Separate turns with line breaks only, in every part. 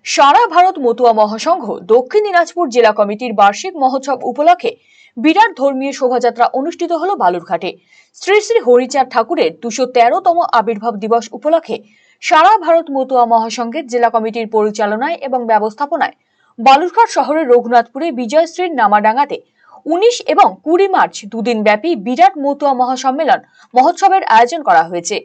সারা ভারত মতুয়া মহাসংঘ দক্ষিণ দিনাজপুর জেলা কমিটির বার্ষিক মহোৎসব উপলক্ষে বিরাট ধর্মীয় শোভাযাত্রা অনুষ্ঠিত হলো বালুরঘাটে। শ্রী শ্রী হরিচাঁদ ঠাকুরের 213তম আবির্ভাব দিবস উপলক্ষে সারা ভারত মতুয়া মহাসংঘের জেলা কমিটির পরিচালনায় এবং ব্যবস্থাপনায় বালুরঘাট শহরের রঘুনাথপুরে বিজয়শ্রীর নামাডাঙ্গাতে 19 এবং 20 মার্চ দুদিন ব্যাপী বিরাট মতুয়া মহাসম্মেলন মহোৎসবের আয়োজন করা হয়েছে।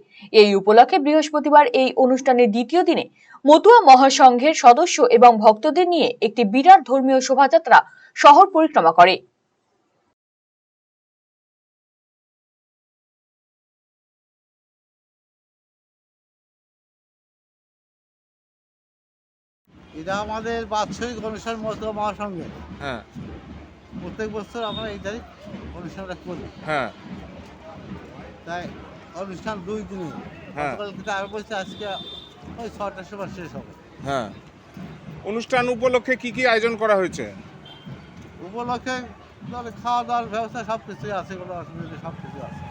এই উপলক্ষে বৃহস্পতিবার এই অনুষ্ঠানের দ্বিতীয় দিনে মতুয়া মহাসংঘের সদস্য এবং ভক্তদের নিয়ে একটি বিরাট ধর্মীয় শোভাযাত্রা শহর পরিক্রমা করে।
এটা আমাদের বাৎসরিক অনুষ্ঠান মতুয়া মহাসংঘে।
হ্যাঁ
প্রত্যেক বছর আমরা এই তারিখ অনুষ্ঠানটা করি।
হ্যাঁ
তাই অনুষ্ঠান 2 দিনে।
হ্যাঁ।
গতকালকে আগে বলছে আজকে ওই 6টার সময় শেষ হবে।
হ্যাঁ অনুষ্ঠান উপলক্ষে কি কি আয়োজন করা হয়েছে?
উপলক্ষে তাহলে খাওয়া দাওয়ার ব্যবস্থা সব কিছুই আছে, কোনো অসুবিধা সব কিছু আছে।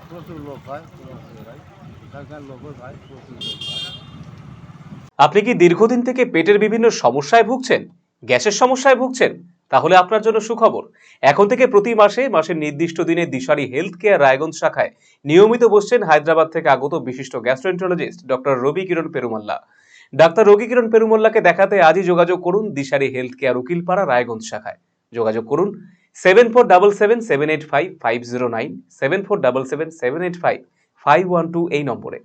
প্রচুর লোক হয়, এখানকার লোকও হয়, প্রচুর লোক হয়।
আপনি কি দীর্ঘদিন থেকে পেটের বিভিন্ন সমস্যায় ভুগছেন, গ্যাসের সমস্যায় ভুগছেন? তাহলে আপনার জন্য সুখবর। এখন থেকে প্রতি মাসের নির্দিষ্ট দিনে দিশারি হেলথ কেয়ার রায়গঞ্জ শাখায় নিয়মিত বসছেন হায়দ্রাবাদ থেকে আগত বিশিষ্ট গ্যাস্ট্রোএন্টারোলজিস্ট ডক্টর রবি কিরণ পেরুমাল্লা। ডাক্তার রবি কিরণ পেরুমাল্লাকে দেখাতে আজই যোগাযোগ করুন দিশারি হেলথ কেয়ার উকিলপাড়া রায়গঞ্জ শাখায়। যোগাযোগ করুন 7477785509, 7477785512 এই নম্বরে।